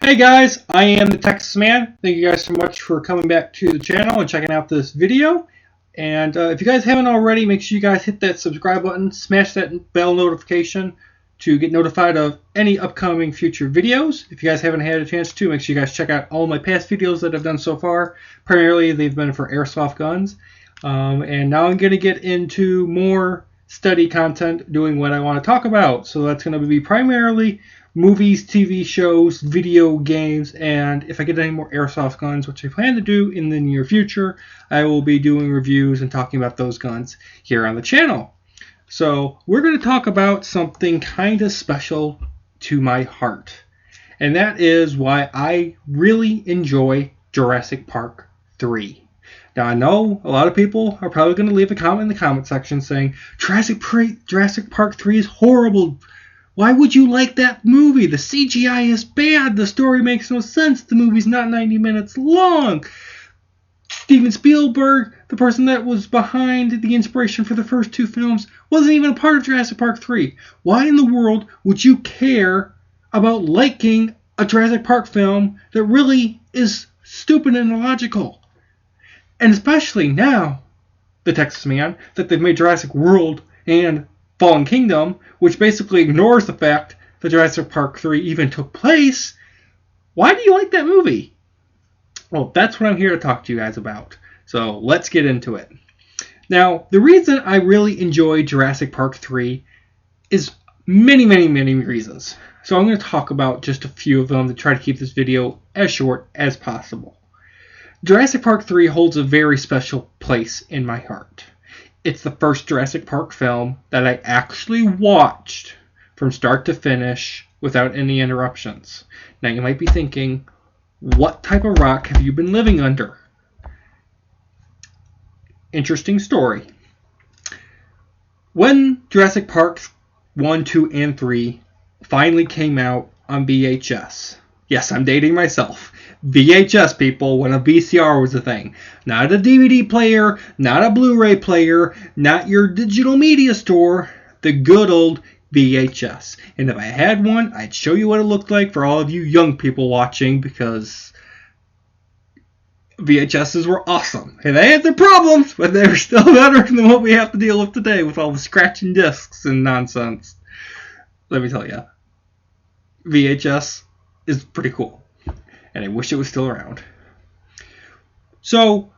Hey guys, I am the Texas Man. Thank you guys so much for coming back to the channel and checking out this video. And if you guys haven't already, make sure you guys hit that subscribe button, smash that bell notification to get notified of any upcoming future videos. If you guys haven't had a chance to, make sure you guys check out all my past videos that I've done so far. Primarily, they've been for airsoft guns. And now I'm going to get into more study content, doing what I want to talk about. So that's going to be primarily movies, TV shows, video games, and if I get any more airsoft guns, which I plan to do in the near future, I will be doing reviews and talking about those guns here on the channel. So we're going to talk about something kind of special to my heart, and that is why I really enjoy Jurassic Park 3. Now, I know a lot of people are probably going to leave a comment in the comment section saying, Jurassic Park 3 is horrible. Why would you like that movie? The CGI is bad. The story makes no sense. The movie's not 90 minutes long. Steven Spielberg, the person that was behind the inspiration for the first two films, wasn't even a part of Jurassic Park 3. Why in the world would you care about liking a Jurassic Park film that really is stupid and illogical? And especially now, the Texas Man, that they've made Jurassic World and Fallen Kingdom, which basically ignores the fact that Jurassic Park 3 even took place. Why do you like that movie? Well, that's what I'm here to talk to you guys about. So let's get into it. Now, the reason I really enjoy Jurassic Park 3 is many reasons. So I'm going to talk about just a few of them to try to keep this video as short as possible. Jurassic Park 3 holds a very special place in my heart. It's the first Jurassic Park film that I actually watched from start to finish without any interruptions. Now you might be thinking, what type of rock have you been living under? Interesting story. When Jurassic Park 1, 2, and 3 finally came out on VHS, yes, I'm dating myself. VHS, people, when a VCR was a thing. Not a DVD player, not a Blu-ray player, not your digital media store, the good old VHS. And if I had one, I'd show you what it looked like for all of you young people watching, because VHSs were awesome. And they had their problems, but they were still better than what we have to deal with today with all the scratching discs and nonsense. Let me tell you, VHS is pretty cool. And I wish it was still around. So,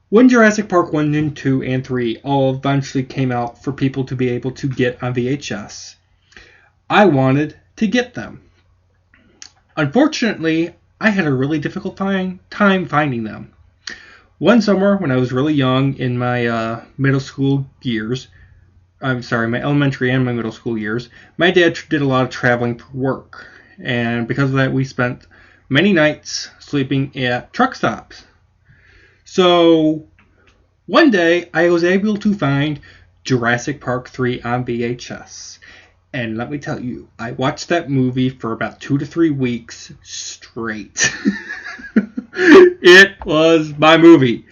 when Jurassic Park 1 and 2 and 3 all eventually came out for people to be able to get on VHS, I wanted to get them. Unfortunately, I had a really difficult time finding them. One summer, when I was really young in my middle school years, my elementary and my middle school years, my dad did a lot of traveling for work. And because of that, we spent many nights sleeping at truck stops. So one day I was able to find Jurassic Park 3 on VHS. And let me tell you, I watched that movie for about 2 to 3 weeks straight. It was my movie.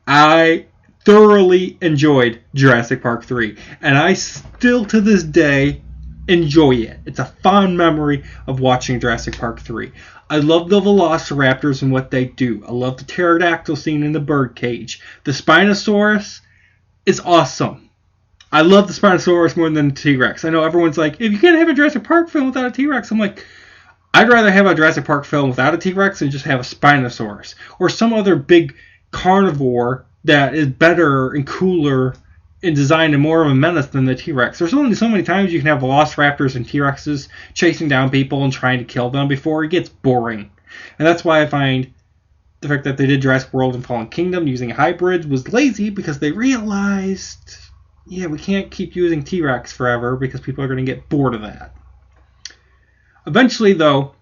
I thoroughly enjoyed Jurassic Park 3. And I still to this day enjoy it. It's a fond memory of watching Jurassic Park 3. I love the velociraptors and what they do. I love the pterodactyl scene in the birdcage. The Spinosaurus is awesome. I love the Spinosaurus more than the T-Rex. I know everyone's like, if you can't have a Jurassic Park film without a T-Rex, I'm like, I'd rather have a Jurassic Park film without a T-Rex than just have a Spinosaurus. Or some other big carnivore that is better and cooler in design and more of a menace than the T-Rex. There's only so many times you can have velociraptors and T-Rexes chasing down people and trying to kill them before it gets boring. And that's why I find the fact that they did Jurassic World and Fallen Kingdom using hybrids was lazy, because they realized, yeah, we can't keep using T-Rex forever because people are going to get bored of that. Eventually, though,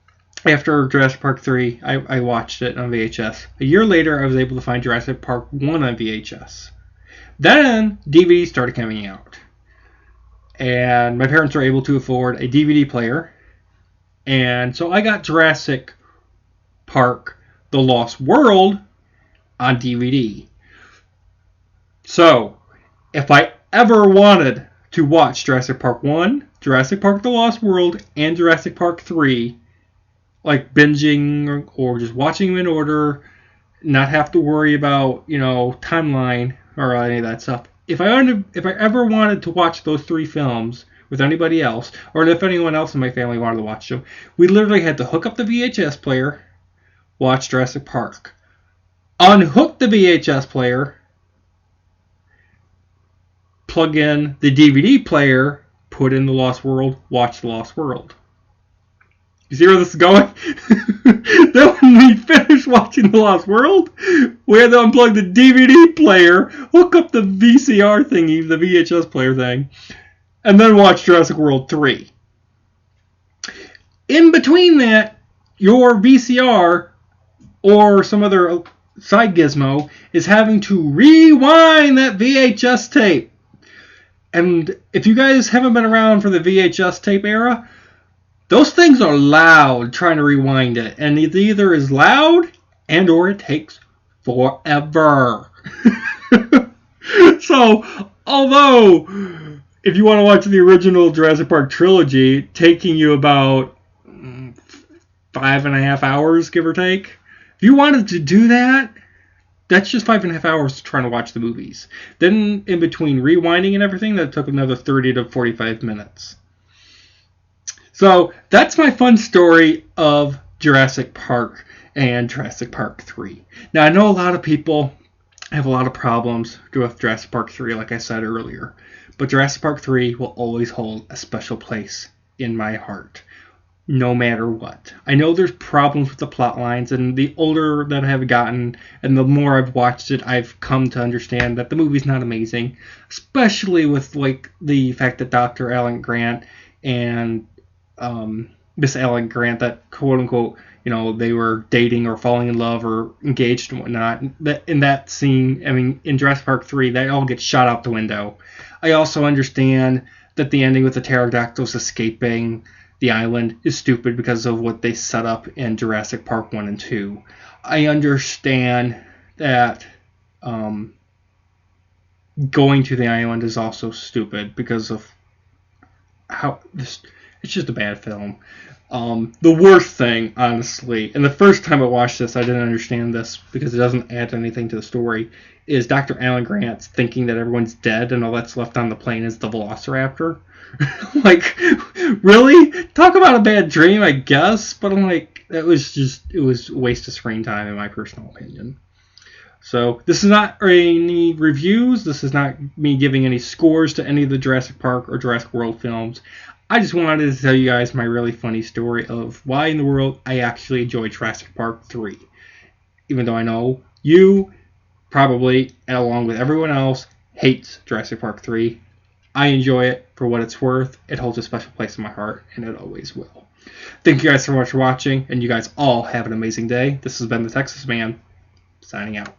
after Jurassic Park 3, I watched it on VHS. A year later, I was able to find Jurassic Park 1 on VHS. Then DVDs started coming out, and my parents were able to afford a DVD player, and so I got Jurassic Park The Lost World on DVD. So, if I ever wanted to watch Jurassic Park 1, Jurassic Park The Lost World, and Jurassic Park 3 like binging or just watching them in order, not have to worry about, timeline or any of that stuff. If I ever wanted to watch those 3 films with anybody else, or if anyone else in my family wanted to watch them, we literally had to hook up the VHS player, watch Jurassic Park, unhook the VHS player, plug in the DVD player, put in The Lost World, watch The Lost World. You see where this is going? Then when we finish watching The Lost World, we had to unplug the DVD player, hook up the VCR thingy, the VHS player thing, and then watch Jurassic World 3. In between that, your VCR or some other side gizmo is having to rewind that VHS tape. And if you guys haven't been around for the VHS tape era, those things are loud trying to rewind it. And it either is loud and or it takes forever. So, although if you want to watch the original Jurassic Park trilogy, taking you about 5.5 hours, give or take. If you wanted to do that, that's just 5.5 hours trying to watch the movies. Then in between rewinding and everything, that took another 30 to 45 minutes. So that's my fun story of Jurassic Park and Jurassic Park 3. Now I know a lot of people have a lot of problems with Jurassic Park 3, like I said earlier. But Jurassic Park 3 will always hold a special place in my heart, no matter what. I know there's problems with the plot lines, and the older that I have gotten, and the more I've watched it, I've come to understand that the movie's not amazing, especially with like the fact that Dr. Alan Grant and Miss Alan Grant, that quote unquote, they were dating or falling in love or engaged and whatnot. In that scene, I mean, in Jurassic Park 3, that all gets shot out the window. I also understand that the ending with the pterodactyls escaping the island is stupid because of what they set up in Jurassic Park 1 and 2. I understand that going to the island is also stupid because of how this. It's just a bad film. The worst thing, honestly, and the first time I watched this, I didn't understand this because it doesn't add anything to the story, is Dr. Alan Grant's thinking that everyone's dead and all that's left on the plane is the Velociraptor. Like, really? Talk about a bad dream, I guess, but I'm like, it was a waste of screen time in my personal opinion. So, this is not any reviews, this is not me giving any scores to any of the Jurassic Park or Jurassic World films. I just wanted to tell you guys my really funny story of why in the world I actually enjoy Jurassic Park 3. Even though I know you probably, along with everyone else, hates Jurassic Park 3. I enjoy it for what it's worth. It holds a special place in my heart, and it always will. Thank you guys so much for watching, and you guys all have an amazing day. This has been the Texas Man, signing out.